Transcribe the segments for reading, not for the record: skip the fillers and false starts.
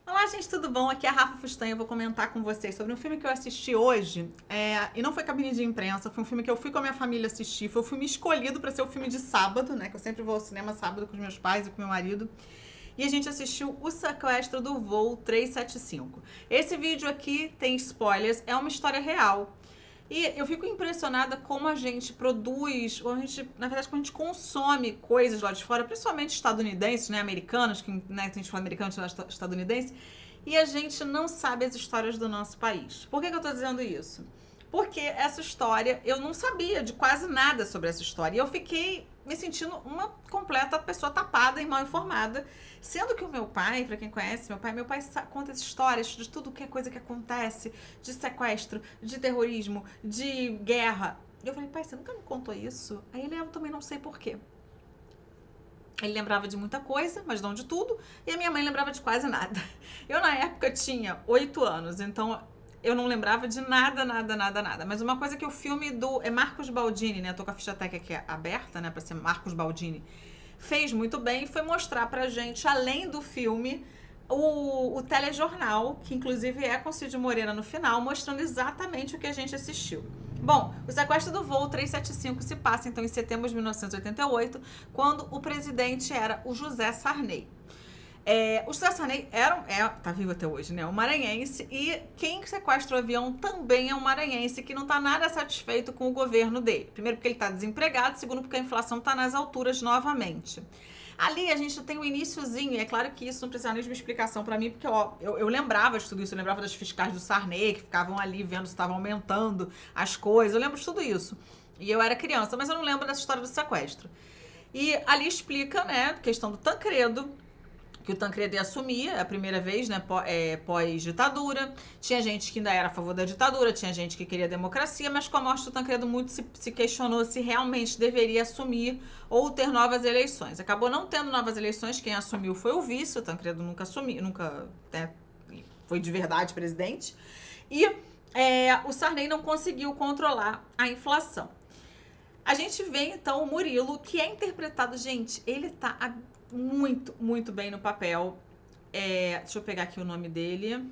Olá, gente, tudo bom? Aqui é a Rafa Fustanha. Eu vou comentar com vocês sobre um filme que eu assisti hoje. E não foi cabine de imprensa, foi um filme que eu fui com a minha família assistir. Foi o filme escolhido para ser o filme de sábado, né? Que eu sempre vou ao cinema sábado com os meus pais e com meu marido. E a gente assistiu O Sequestro do Voo 375. Esse vídeo aqui tem spoilers, é uma história real. E eu fico impressionada como a gente produz, ou a gente, na verdade, como a gente consome coisas lá de fora, principalmente estadunidenses, né, americanos, que, né, a gente fala americano, estadunidense, e a gente não sabe as histórias do nosso país. Por que eu tô dizendo isso? Porque essa história, eu não sabia de quase nada sobre essa história. E eu fiquei me sentindo uma completa pessoa tapada e mal informada. Sendo que o meu pai, para quem conhece meu pai conta as histórias de tudo que é coisa que acontece, de sequestro, de terrorismo, de guerra. E eu falei, pai, você nunca me contou isso? Aí ele, eu também não sei porquê. Ele lembrava de muita coisa, mas não de tudo. E a minha mãe lembrava de quase nada. Eu, na época, tinha 8 anos, então eu não lembrava de nada, nada, nada, nada. Mas uma coisa que o filme do... É Marcos Baldini, né? Eu tô com a ficha técnica aqui aberta, né? Pra ser Marcos Baldini. Fez muito bem e foi mostrar pra gente, além do filme, o telejornal, que inclusive é com Cid Moreira no final, mostrando exatamente o que a gente assistiu. Bom, o sequestro do voo 375 se passa então em setembro de 1988, quando o presidente era o José Sarney. O José Sarney tá vivo até hoje, né? Um maranhense, e quem sequestra o avião também é um maranhense que não tá nada satisfeito com o governo dele. Primeiro porque ele tá desempregado, segundo porque a inflação tá nas alturas novamente. Ali a gente tem um iniciozinho, e é claro que isso não precisa nem de uma explicação para mim, porque eu lembrava de tudo isso, eu lembrava das fiscais do Sarney, que ficavam ali vendo se estavam aumentando as coisas, eu lembro de tudo isso. E eu era criança, mas eu não lembro dessa história do sequestro. E ali explica, né, a questão do Tancredo, que o Tancredo ia assumir a primeira vez, né, pós-ditadura. Tinha gente que ainda era a favor da ditadura, tinha gente que queria democracia, mas com a morte do Tancredo muito se questionou se realmente deveria assumir ou ter novas eleições. Acabou não tendo novas eleições, quem assumiu foi o vice, o Tancredo nunca assumiu, nunca, né, foi de verdade presidente. E o Sarney não conseguiu controlar a inflação. A gente vê então o Murilo, que é interpretado, gente, ele tá muito, muito bem no papel. Deixa eu pegar aqui o nome dele.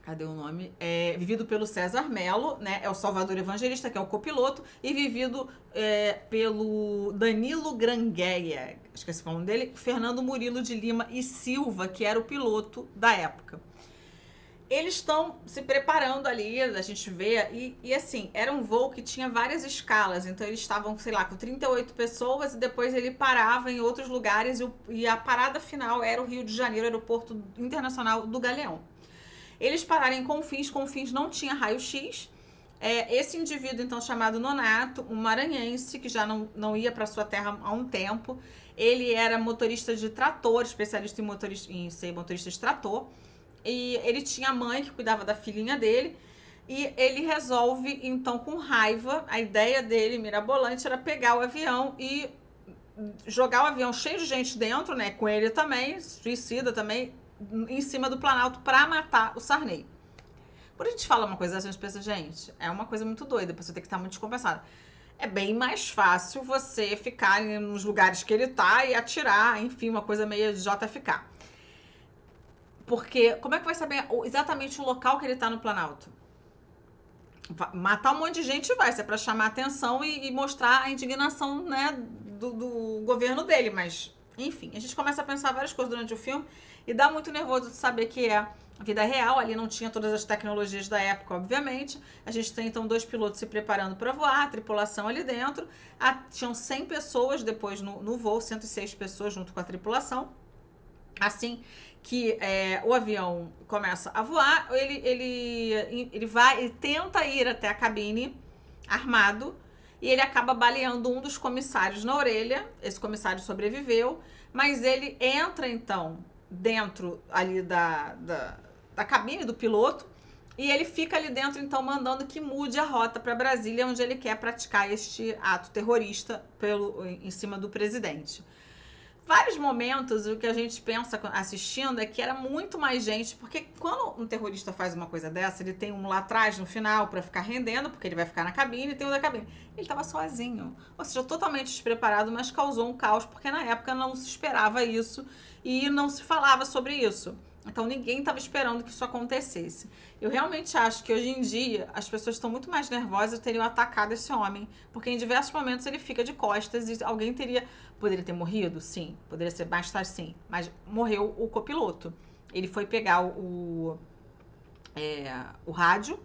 Cadê o nome? Vivido pelo César Melo, né? É o Salvador Evangelista, que é o copiloto, e vivido pelo Danilo Grangueia, esqueci o nome dele, Fernando Murilo de Lima e Silva, que era o piloto da época. Eles estão se preparando ali, a gente vê, e assim, era um voo que tinha várias escalas, então eles estavam, sei lá, com 38 pessoas e depois ele parava em outros lugares e a parada final era o Rio de Janeiro, aeroporto internacional do Galeão. Eles pararam em Confins não tinha raio-x. Esse indivíduo, então, chamado Nonato, um maranhense, que já não ia para sua terra há um tempo, ele era motorista de trator, especialista em ser motorista de trator, e ele tinha a mãe que cuidava da filhinha dele, e ele resolve, então, com raiva, a ideia dele, mirabolante, era pegar o avião e jogar o avião cheio de gente dentro, né, com ele também, suicida também, em cima do Planalto para matar o Sarney. Quando a gente fala uma coisa dessa, a gente pensa, gente, é uma coisa muito doida, você tem que estar muito descompensada. É bem mais fácil você ficar nos lugares que ele tá e atirar, enfim, uma coisa meio JFK. Porque como é que vai saber exatamente o local que ele tá no Planalto? Matar um monte de gente vai, se é pra chamar atenção e mostrar a indignação, né, do governo dele, mas enfim, a gente começa a pensar várias coisas durante o filme e dá muito nervoso de saber que é a vida real, ali não tinha todas as tecnologias da época, obviamente. A gente tem então 2 pilotos se preparando para voar, a tripulação ali dentro. Tinham 100 pessoas depois no voo, 106 pessoas junto com a tripulação. Assim que o avião começa a voar, ele tenta ir até a cabine armado e ele acaba baleando um dos comissários na orelha. Esse comissário sobreviveu, mas ele entra então dentro ali da cabine do piloto e ele fica ali dentro então mandando que mude a rota para Brasília, onde ele quer praticar este ato terrorista em cima do presidente. Vários momentos, o que a gente pensa assistindo é que era muito mais gente, porque quando um terrorista faz uma coisa dessa, ele tem um lá atrás, no final, para ficar rendendo, porque ele vai ficar na cabine, e tem o da cabine. Ele estava sozinho, ou seja, totalmente despreparado, mas causou um caos, porque na época não se esperava isso e não se falava sobre isso. Então ninguém estava esperando que isso acontecesse. Eu realmente acho que hoje em dia as pessoas estão muito mais nervosas e teriam atacado esse homem, porque em diversos momentos ele fica de costas e alguém poderia ter morrido, sim, poderia ser mais tarde, sim, mas morreu o copiloto. Ele foi pegar o rádio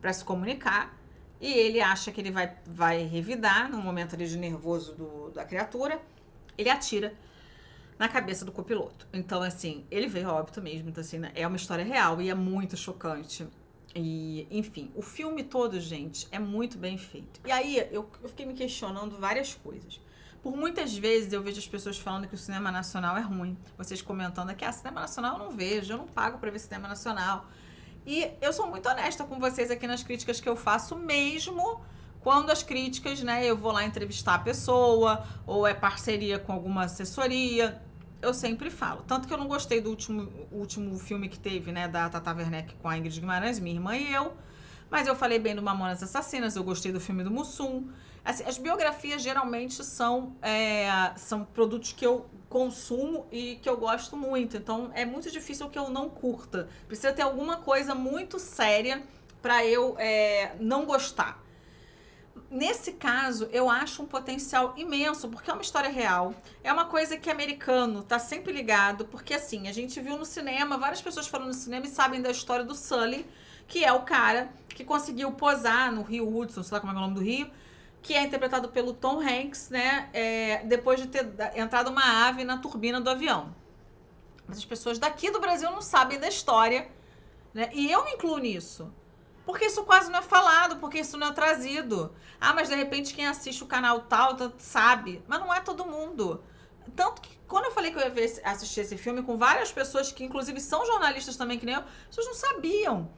para se comunicar e ele acha que ele vai revidar no momento ali de nervoso da criatura, ele atira na cabeça do copiloto. Então, assim, ele veio a óbito mesmo. Então, assim, né, é uma história real e é muito chocante. E, enfim, o filme todo, gente, é muito bem feito. E aí, eu fiquei me questionando várias coisas. Por muitas vezes eu vejo as pessoas falando que o cinema nacional é ruim. Vocês comentando aqui, cinema nacional eu não vejo, eu não pago pra ver cinema nacional. E eu sou muito honesta com vocês aqui nas críticas que eu faço, mesmo quando as críticas, né, eu vou lá entrevistar a pessoa, ou é parceria com alguma assessoria, eu sempre falo. Tanto que eu não gostei do último filme que teve, né, da Tata Werneck com a Ingrid Guimarães, minha irmã e eu. Mas eu falei bem do Mamonas Assassinas, eu gostei do filme do Mussum. Assim, as biografias geralmente são produtos que eu consumo e que eu gosto muito. Então é muito difícil que eu não curta. Precisa ter alguma coisa muito séria para eu não gostar. Nesse caso, eu acho um potencial imenso, porque é uma história real. É uma coisa que americano tá sempre ligado, porque assim, a gente viu no cinema, várias pessoas falando no cinema e sabem da história do Sully, que é o cara que conseguiu posar no Rio Hudson, sei lá como é o nome do rio, que é interpretado pelo Tom Hanks, né? Depois de ter entrado uma ave na turbina do avião. Mas as pessoas daqui do Brasil não sabem da história, né? E eu me incluo nisso. Porque isso quase não é falado, porque isso não é trazido. Ah, mas de repente quem assiste o canal tal sabe. Mas não é todo mundo. Tanto que quando eu falei que eu ia assistir esse filme com várias pessoas que inclusive são jornalistas também, que nem eu, as pessoas não sabiam.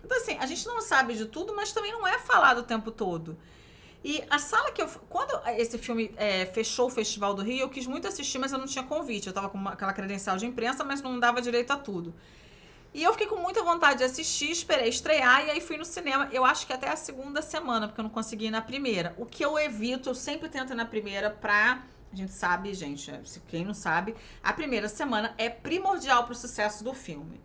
Então assim, a gente não sabe de tudo, mas também não é falado o tempo todo. E a sala que eu... Quando esse filme fechou o Festival do Rio, eu quis muito assistir, mas eu não tinha convite. Eu tava com aquela credencial de imprensa, mas não dava direito a tudo. E eu fiquei com muita vontade de assistir, esperei estrear e aí fui no cinema. Eu acho que até a segunda semana, porque eu não consegui ir na primeira. O que eu evito, eu sempre tento ir na primeira pra... A gente sabe, gente, quem não sabe, a primeira semana é primordial pro sucesso do filme.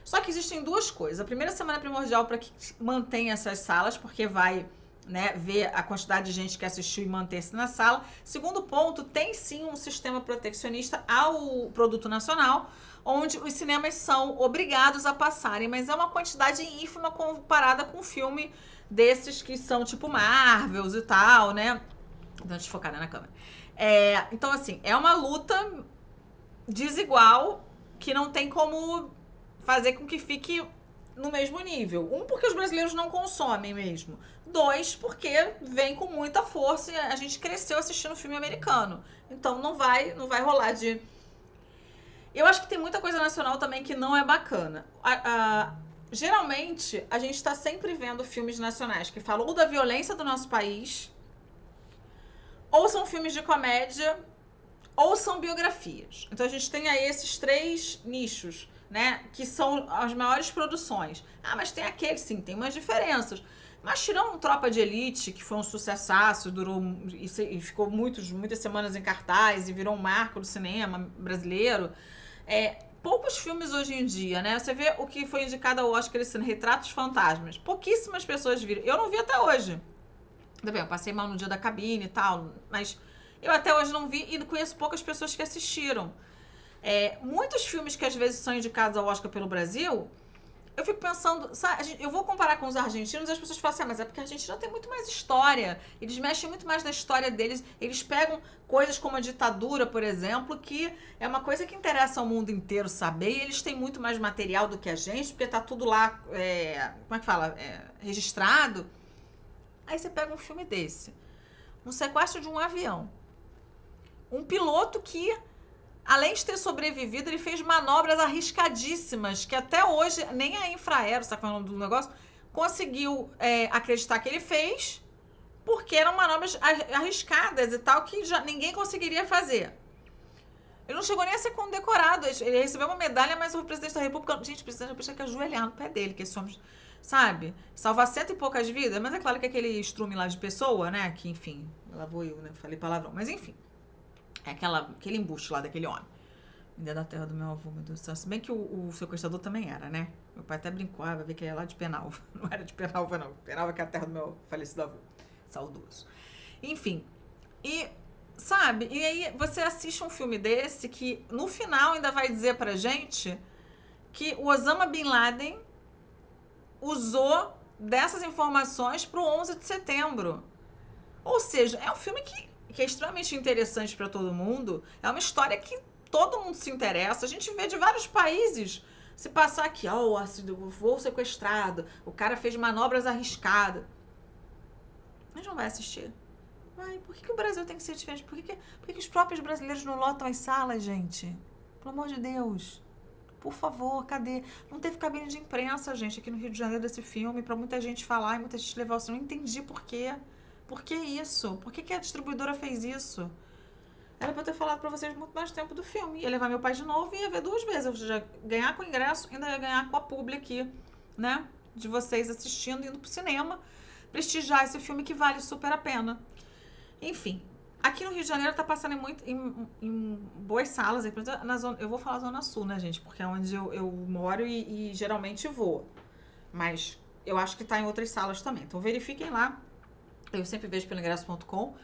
Só que existem duas coisas. A primeira semana é primordial para que mantenha essas salas, porque vai, né, ver a quantidade de gente que assistiu e manter-se na sala. Segundo ponto, tem sim um sistema protecionista ao produto nacional, onde os cinemas são obrigados a passarem, mas é uma quantidade ínfima comparada com um filme desses que são tipo Marvels e tal, né? Então, desfocada na câmera. Então, assim, é uma luta desigual que não tem como fazer com que fique no mesmo nível. Um, porque os brasileiros não consomem mesmo. Dois, porque vem com muita força e a gente cresceu assistindo filme americano. Então não vai rolar de... Eu acho que tem muita coisa nacional também que não é bacana. Geralmente, a gente está sempre vendo filmes nacionais que falam ou da violência do nosso país, ou são filmes de comédia, ou são biografias. Então a gente tem aí esses três nichos, né? Que são as maiores produções. Ah, mas tem aquele, sim, tem umas diferenças. Mas tirando Tropa de Elite, que foi um sucessaço, durou e ficou muitas semanas em cartaz e virou um marco do cinema brasileiro, poucos filmes hoje em dia, né? Você vê o que foi indicado ao Oscar esse ano, Retratos Fantasmas. Pouquíssimas pessoas viram. Eu não vi até hoje. Tá bem, eu passei mal no dia da cabine e tal, mas eu até hoje não vi e conheço poucas pessoas que assistiram. Muitos filmes que às vezes são indicados ao Oscar pelo Brasil, eu fico pensando, sabe, eu vou comparar com os argentinos e as pessoas falam assim, mas é porque a Argentina tem muito mais história, eles mexem muito mais na história deles, eles pegam coisas como a ditadura, por exemplo, que é uma coisa que interessa ao mundo inteiro saber, e eles têm muito mais material do que a gente, porque tá tudo lá, como é que fala, registrado. Aí você pega um filme desse, um sequestro de um avião, um piloto que, além de ter sobrevivido, ele fez manobras arriscadíssimas, que até hoje nem a Infraero, sabe qual é o nome do negócio, conseguiu acreditar que ele fez, porque eram manobras arriscadas e tal, que já ninguém conseguiria fazer. Ele não chegou nem a ser condecorado, ele recebeu uma medalha, mas o presidente da República... Gente, o presidente da República tinha que ajoelhar no pé dele, que esse homem, sabe, salvar 100 e poucas vidas, mas é claro que aquele estrume lá de pessoa, né, que enfim, lá vou eu, né, falei palavrão, mas enfim, aquele embuste lá daquele homem. Ainda é da terra do meu avô, meu Deus do céu. Se bem que o sequestrador também era, né? Meu pai até brincou, vai ver que era lá de Penalva. Não era de Penalva, não. Penalva que é a terra do meu falecido avô. Saudoso. Enfim. E, sabe? E aí você assiste um filme desse que no final ainda vai dizer pra gente que o Osama Bin Laden usou dessas informações pro 11 de setembro. Ou seja, é um filme que é extremamente interessante para todo mundo. É uma história que todo mundo se interessa. A gente vê de vários países. Se passar aqui, ó, o voo sequestrado, o cara fez manobras arriscadas. A gente não vai assistir. Vai, por que o Brasil tem que ser diferente? Por que os próprios brasileiros não lotam as salas, gente? Pelo amor de Deus. Por favor, cadê? Não teve cabine de imprensa, gente, aqui no Rio de Janeiro desse filme, pra muita gente falar e muita gente levar o cinema. Não entendi por quê. Por que isso? Por que a distribuidora fez isso? Era pra eu ter falado pra vocês muito mais tempo do filme. Ia levar meu pai de novo e ia ver 2 vezes. Eu já ganhar com o ingresso, ainda ia ganhar com a publi aqui, né? De vocês assistindo, indo pro cinema. Prestigiar esse filme que vale super a pena. Enfim, aqui no Rio de Janeiro tá passando em boas salas. Na zona, eu vou falar Zona Sul, né, gente? Porque é onde eu moro e geralmente vou. Mas eu acho que tá em outras salas também. Então verifiquem lá. Eu sempre vejo pelo ingresso.com.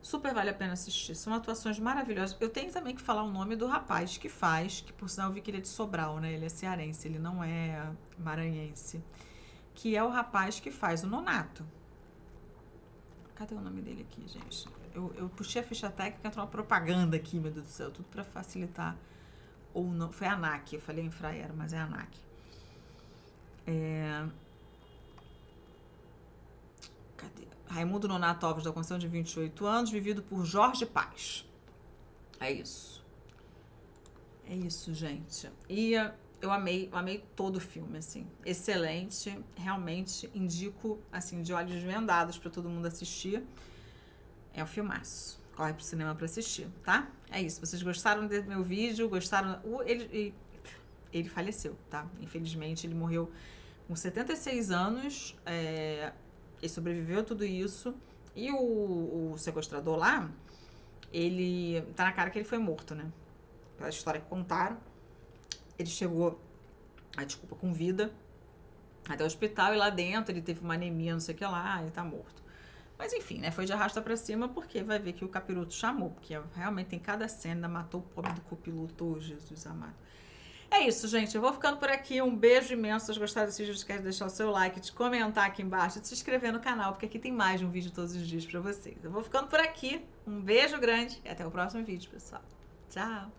Super vale a pena assistir. São atuações maravilhosas. Eu tenho também que falar o nome do rapaz que faz, que por sinal eu vi que ele é de Sobral, né? Ele é cearense, ele não é maranhense. Que é o rapaz que faz o Nonato. Cadê o nome dele aqui, gente? Eu puxei a ficha técnica, entrou uma propaganda aqui, meu Deus do céu, tudo pra facilitar. Ou não, foi a ANAC, eu falei Infraero, mas é a ANAC. Cadê? Raimundo Nonato Alves da Conceição, de 28 anos, vivido por Jorge Paz. É isso. É isso, gente. E eu amei todo o filme, assim. Excelente. Realmente indico, assim, de olhos vendados pra todo mundo assistir. É um filmaço. Corre pro cinema pra assistir, tá? É isso. Vocês gostaram do meu vídeo? Gostaram? Ele faleceu, tá? Infelizmente, ele morreu com 76 anos. Ele sobreviveu a tudo isso. E o sequestrador lá, ele... Tá na cara que ele foi morto, né? Pela história que contaram. Ele chegou, com vida até o hospital e lá dentro ele teve uma anemia, não sei o que lá, e tá morto. Mas enfim, né? Foi de arrasta pra cima porque vai ver que o capiroto chamou. Porque realmente tem cada cena, ainda matou o pobre do copiloto, oh, Jesus amado. É isso, gente. Eu vou ficando por aqui. Um beijo imenso. Se vocês gostaram desse vídeo, não esquece de deixar o seu like, de comentar aqui embaixo, de se inscrever no canal, porque aqui tem mais de um vídeo todos os dias pra vocês. Eu vou ficando por aqui. Um beijo grande e até o próximo vídeo, pessoal. Tchau!